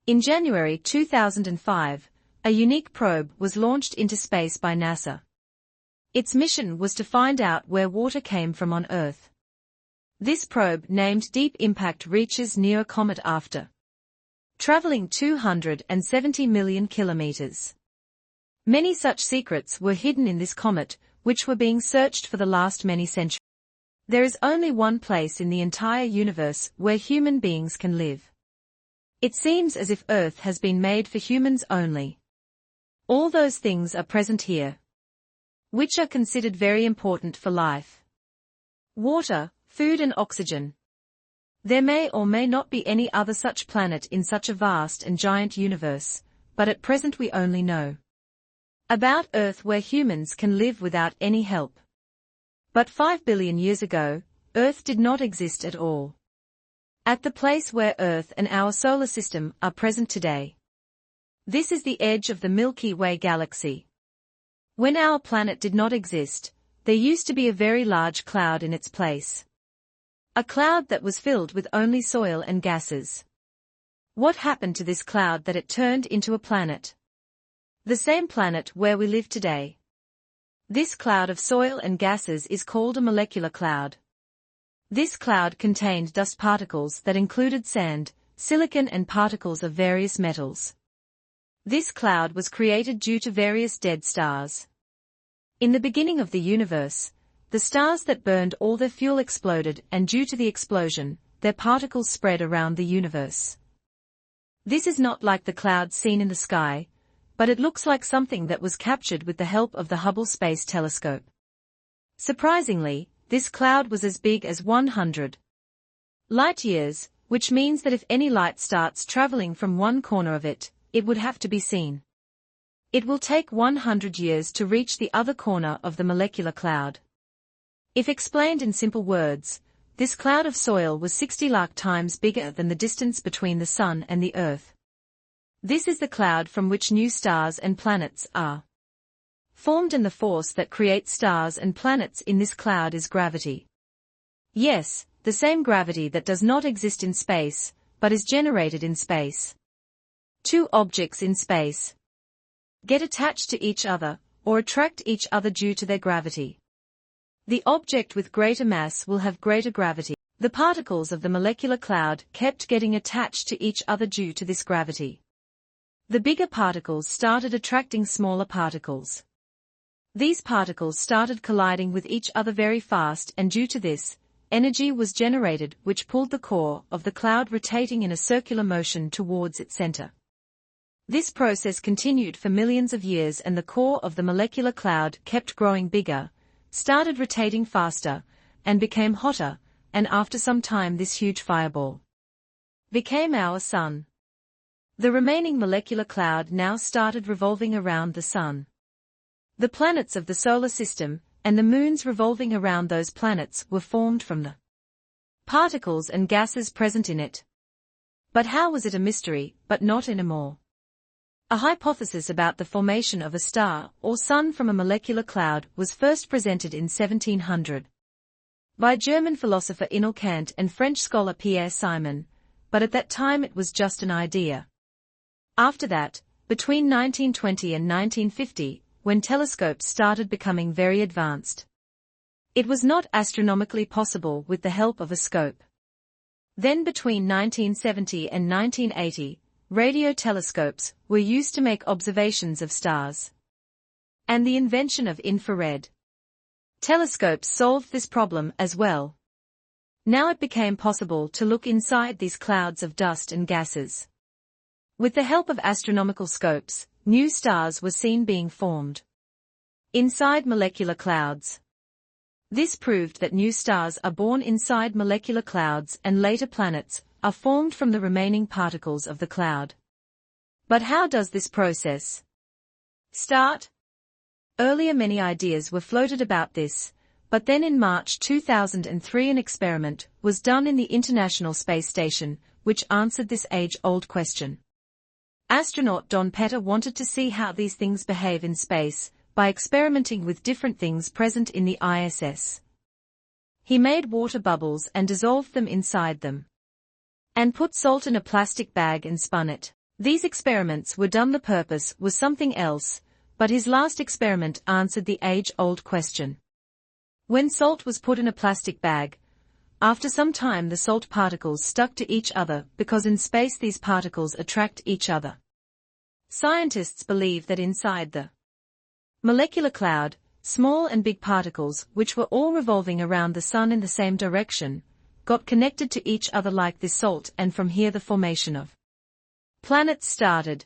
In January 2005, a unique probe was launched into space by NASA. Its mission was to find out where water came from on Earth. This probe, named Deep Impact, reaches near a comet after traveling 270 million kilometers. Many such secrets were hidden in this comet, which were being searched for the last many centuries. There is only one place in the entire universe where human beings can live. It seems as if Earth has been made for humans only. All those things are present here, which are considered very important for life. Water, food and oxygen. There may or may not be any other such planet in such a vast and giant universe, but at present we only know about Earth, where humans can live without any help. But 5 billion years ago, Earth did not exist at all. At the place where Earth and our solar system are present today. This is the edge of the Milky Way galaxy. When our planet did not exist, there used to be a very large cloud in its place. A cloud that was filled with only soil and gases. What happened to this cloud that it turned into a planet? The same planet where we live today. This cloud of soil and gases is called a molecular cloud. This cloud contained dust particles that included sand, silicon and particles of various metals. This cloud was created due to various dead stars. In the beginning of the universe, the stars that burned all their fuel exploded, and due to the explosion, their particles spread around the universe. This is not like the clouds seen in the sky, but it looks like something that was captured with the help of the Hubble Space Telescope. Surprisingly, this cloud was as big as 100 light-years, which means that if any light starts traveling from one corner of it, it would have to be seen. It will take 100 years to reach the other corner of the molecular cloud. If explained in simple words, this cloud of soil was 60 lakh times bigger than the distance between the Sun and the Earth. This is the cloud from which new stars and planets are formed, and the force that creates stars and planets in this cloud is gravity. Yes, the same gravity that does not exist in space, but is generated in space. Two objects in space get attached to each other, or attract each other due to their gravity. The object with greater mass will have greater gravity. The particles of the molecular cloud kept getting attached to each other due to this gravity. The bigger particles started attracting smaller particles. These particles started colliding with each other very fast, and due to this, energy was generated which pulled the core of the cloud rotating in a circular motion towards its center. This process continued for millions of years, and the core of the molecular cloud kept growing bigger, started rotating faster, and became hotter, and after some time this huge fireball became our Sun. The remaining molecular cloud now started revolving around the Sun. The planets of the solar system, and the moons revolving around those planets, were formed from the particles and gases present in it. But how was it a mystery, but not anymore? A hypothesis about the formation of a star or sun from a molecular cloud was first presented in 1700 by German philosopher Immanuel Kant and French scholar Pierre Simon, but at that time it was just an idea. After that, between 1920 and 1950, when telescopes started becoming very advanced, it was not astronomically possible with the help of a scope. Then between 1970 and 1980, radio telescopes were used to make observations of stars. And the invention of infrared telescopes solved this problem as well. Now it became possible to look inside these clouds of dust and gases. With the help of astronomical scopes, new stars were seen being formed inside molecular clouds. This proved that new stars are born inside molecular clouds, and later planets are formed from the remaining particles of the cloud. But how does this process start? Earlier many ideas were floated about this, but then in March 2003 an experiment was done in the International Space Station, which answered this age-old question. Astronaut Don Pettit wanted to see how these things behave in space by experimenting with different things present in the ISS. He made water bubbles and dissolved them inside them, and put salt in a plastic bag and spun it. These experiments were done. The purpose was something else, but his last experiment answered the age-old question. When salt was put in a plastic bag, after some time the salt particles stuck to each other because in space these particles attract each other. Scientists believe that inside the molecular cloud, small and big particles, which were all revolving around the sun in the same direction, got connected to each other like this salt, and from here the formation of planets started.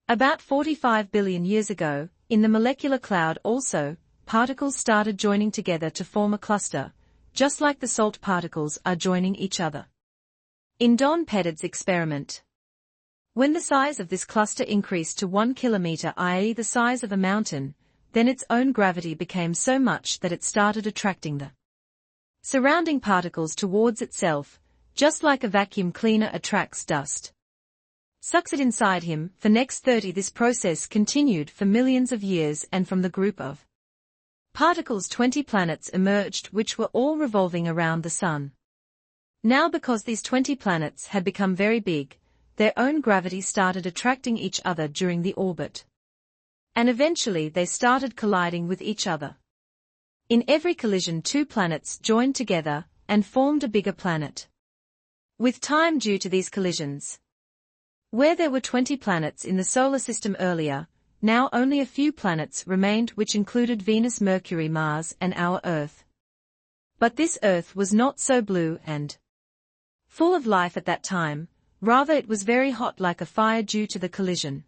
About 45 billion years ago, in the molecular cloud also, particles started joining together to form a cluster, just like the salt particles are joining each other. In Don Pettit's experiment, when the size of this cluster increased to 1 kilometer, i.e. the size of a mountain, then its own gravity became so much that it started attracting the surrounding particles towards itself, just like a vacuum cleaner attracts dust. Sucks it inside him. For next 30 this process continued for millions of years, and from the group of particles 20 planets emerged which were all revolving around the sun. Now because these 20 planets had become very big, their own gravity started attracting each other during the orbit. And eventually they started colliding with each other. In every collision 2 planets joined together and formed a bigger planet. With time, due to these collisions, where there were 20 planets in the solar system earlier, now only a few planets remained, which included Venus, Mercury, Mars, and our Earth. But this Earth was not so blue and full of life at that time, rather it was very hot like a fire due to the collision.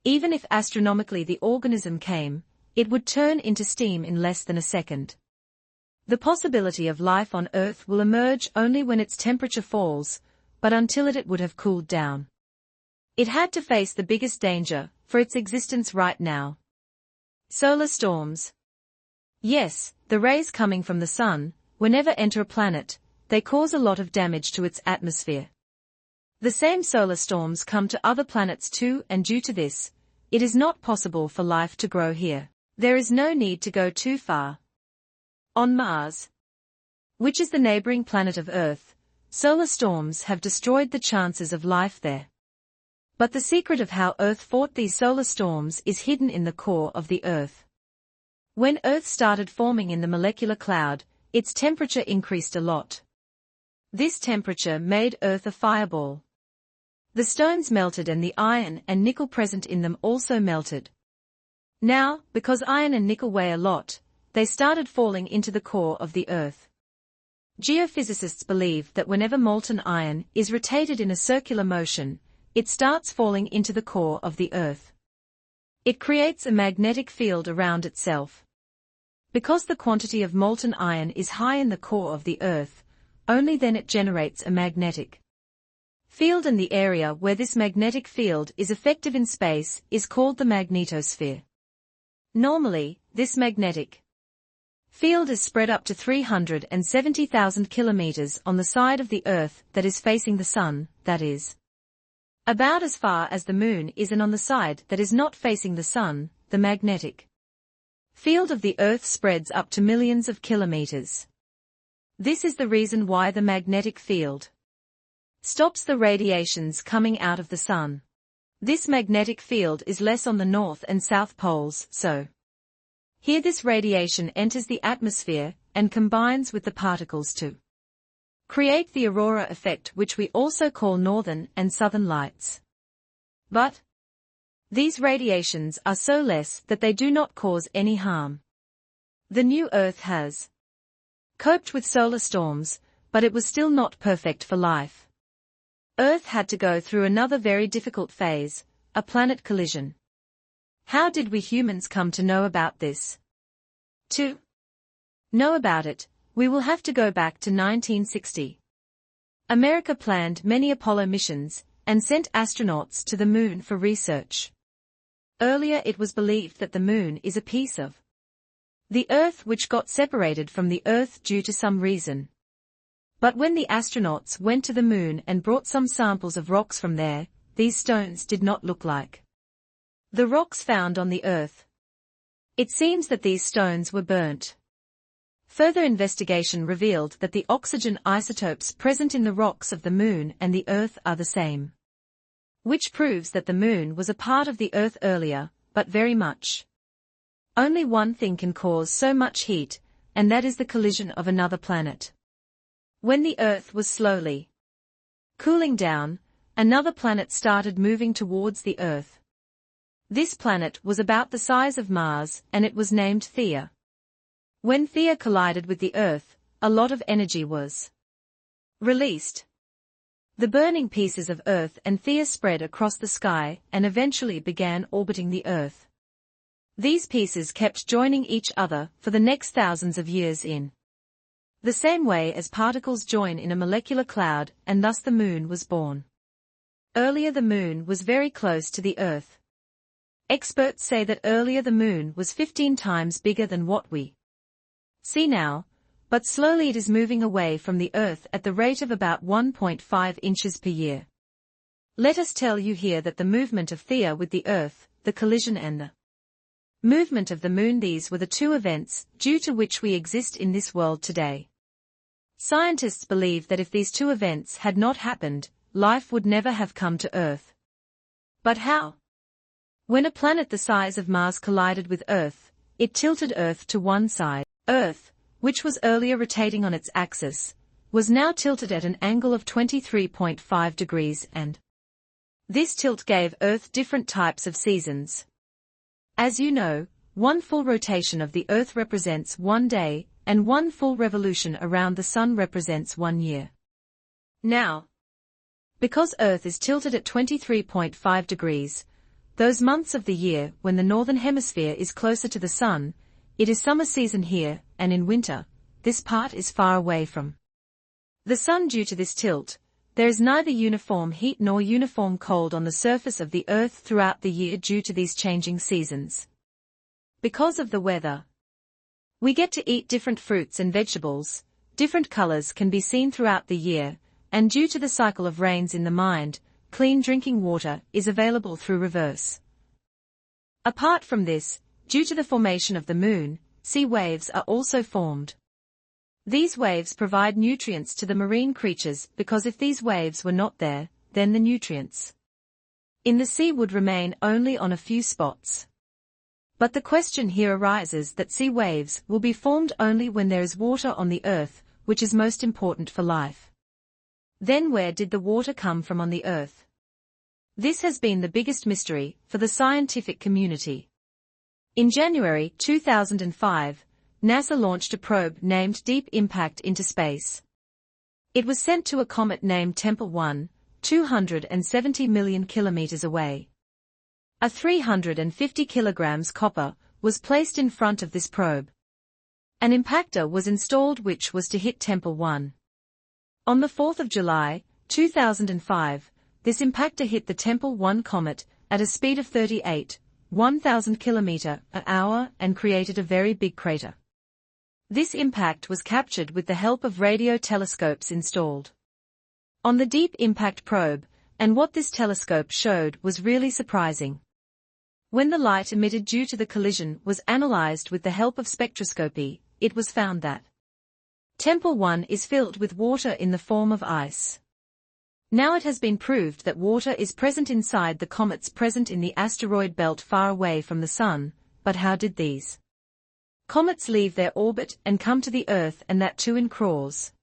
Even if astronomically the organism came, it would turn into steam in less than a second. The possibility of life on Earth will emerge only when its temperature falls, but until it would have cooled down. It had to face the biggest danger for its existence right now. Solar storms. Yes, the rays coming from the sun, whenever enter a planet, they cause a lot of damage to its atmosphere. The same solar storms come to other planets too, and due to this, it is not possible for life to grow here. There is no need to go too far. On Mars, which is the neighboring planet of Earth, solar storms have destroyed the chances of life there. But the secret of how Earth fought these solar storms is hidden in the core of the Earth. When Earth started forming in the molecular cloud, its temperature increased a lot. This temperature made Earth a fireball. The stones melted and the iron and nickel present in them also melted. Now, because iron and nickel weigh a lot, they started falling into the core of the Earth. Geophysicists believe that whenever molten iron is rotated in a circular motion, it starts falling into the core of the Earth. It creates a magnetic field around itself. Because the quantity of molten iron is high in the core of the Earth, only then it generates a magnetic field, and the area where this magnetic field is effective in space is called the magnetosphere. Normally, this magnetic field is spread up to 370,000 kilometers on the side of the Earth that is facing the Sun, that is about as far as the Moon is, and on the side that is not facing the Sun, the magnetic field of the Earth spreads up to millions of kilometers. This is the reason why the magnetic field stops the radiations coming out of the Sun. This magnetic field is less on the north and south poles, so here this radiation enters the atmosphere and combines with the particles to create the aurora effect, which we also call northern and southern lights. But these radiations are so less that they do not cause any harm. The new Earth has coped with solar storms, but it was still not perfect for life. Earth had to go through another very difficult phase, a planet collision. How did we humans come to know about this? To know about it, we will have to go back to 1960. America planned many Apollo missions and sent astronauts to the Moon for research. Earlier it was believed that the Moon is a piece of the Earth which got separated from the Earth due to some reason. But when the astronauts went to the Moon and brought some samples of rocks from there, these stones did not look like the rocks found on the Earth. It seems that these stones were burnt. Further investigation revealed that the oxygen isotopes present in the rocks of the Moon and the Earth are the same. which proves that the Moon was a part of the Earth earlier, but very much. Only one thing can cause so much heat, and that is the collision of another planet. When the Earth was slowly cooling down, another planet started moving towards the Earth. This planet was about the size of Mars, and it was named Theia. When Theia collided with the Earth, a lot of energy was released. The burning pieces of Earth and Theia spread across the sky and eventually began orbiting the Earth. These pieces kept joining each other for the next thousands of years in the same way as particles join in a molecular cloud, and thus the Moon was born. Earlier the Moon was very close to the Earth. Experts say that earlier the Moon was 15 times bigger than what we see now, but slowly it is moving away from the Earth at the rate of about 1.5 inches per year. Let us tell you here that the movement of Theia with the Earth, the collision and the movement of the Moon, these were the two events due to which we exist in this world today. Scientists believe that if these two events had not happened, life would never have come to Earth. But how? When a planet the size of Mars collided with Earth, it tilted Earth to one side. Earth, which was earlier rotating on its axis, was now tilted at an angle of 23.5 degrees, and this tilt gave Earth different types of seasons. As you know, one full rotation of the Earth represents 1 day, and one full revolution around the Sun represents 1 year. Now, because Earth is tilted at 23.5 degrees, those months of the year when the northern hemisphere is closer to the Sun, it is summer season here, and in winter, this part is far away from the Sun. Due to this tilt, there is neither uniform heat nor uniform cold on the surface of the Earth throughout the year due to these changing seasons. Because of the weather, we get to eat different fruits and vegetables, different colors can be seen throughout the year, and due to the cycle of rains in the mind, clean drinking water is available through reverse. Apart from this, due to the formation of the Moon, sea waves are also formed. These waves provide nutrients to the marine creatures because if these waves were not there, then the nutrients in the sea would remain only on a few spots. But the question here arises that sea waves will be formed only when there is water on the Earth, which is most important for life. Then where did the water come from on the Earth? This has been the biggest mystery for the scientific community. In January 2005, NASA launched a probe named Deep Impact into space. It was sent to a comet named Tempel 1, 270 million kilometers away. A 350 kilograms copper was placed in front of this probe. An impactor was installed which was to hit Tempel 1. On the 4th of July, 2005, this impactor hit the Tempel 1 comet at a speed of 1,000 km/h and created a very big crater. This impact was captured with the help of radio telescopes installed on the Deep Impact probe, and what this telescope showed was really surprising. When the light emitted due to the collision was analyzed with the help of spectroscopy, it was found that Tempel 1 is filled with water in the form of ice. Now it has been proved that water is present inside the comets present in the asteroid belt far away from the Sun, but how did these comets leave their orbit and come to the Earth, and that too in crores?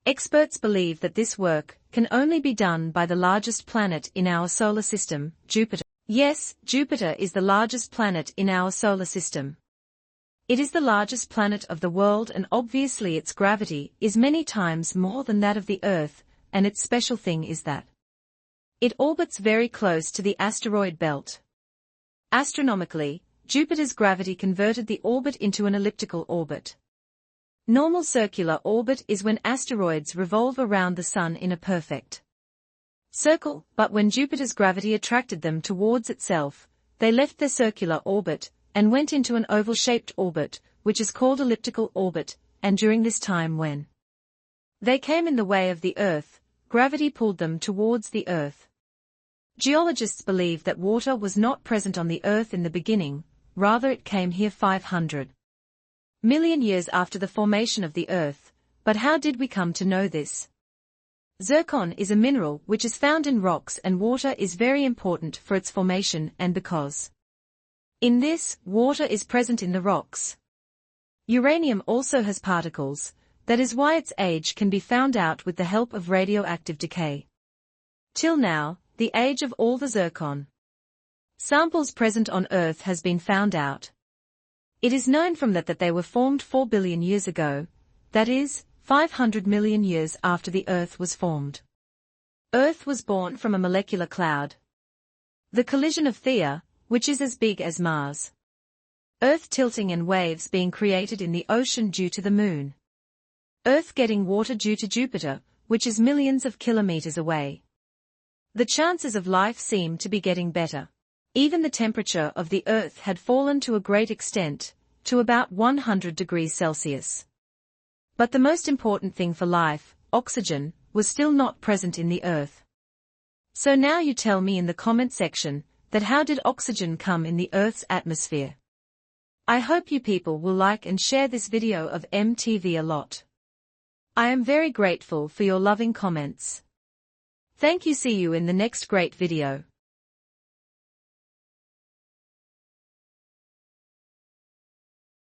Experts believe that this work can only be done by the largest planet in our solar system, Jupiter. Yes, Jupiter is the largest planet in our solar system. It is the largest planet of the world, and obviously its gravity is many times more than that of the Earth, and its special thing is that it orbits very close to the asteroid belt. Astronomically, Jupiter's gravity converted the orbit into an elliptical orbit. Normal circular orbit is when asteroids revolve around the Sun in a perfect circle, but when Jupiter's gravity attracted them towards itself, they left their circular orbit and went into an oval-shaped orbit, which is called elliptical orbit, and during this time when they came in the way of the Earth, gravity pulled them towards the Earth. Geologists believe that water was not present on the Earth in the beginning, rather it came here 500 million years after the formation of the Earth. But how did we come to know this? Zircon is a mineral which is found in rocks, and water is very important for its formation and because in this, water is present in the rocks. Uranium also has particles, that is why its age can be found out with the help of radioactive decay. Till now, the age of all the zircon samples present on Earth has been found out. It is known from that they were formed 4 billion years ago, that is, 500 million years after the Earth was formed. Earth was born from a molecular cloud. The collision of Theia, which is as big as Mars. Earth tilting and waves being created in the ocean due to the Moon. Earth getting water due to Jupiter, which is millions of kilometers away. The chances of life seem to be getting better. Even the temperature of the Earth had fallen to a great extent, to about 100 degrees Celsius. But the most important thing for life, oxygen, was still not present in the Earth. So now you tell me in the comment section, that how did oxygen come in the Earth's atmosphere? I hope you people will like and share this video of MTV a lot. I am very grateful for your loving comments. Thank you. See you in the next great video.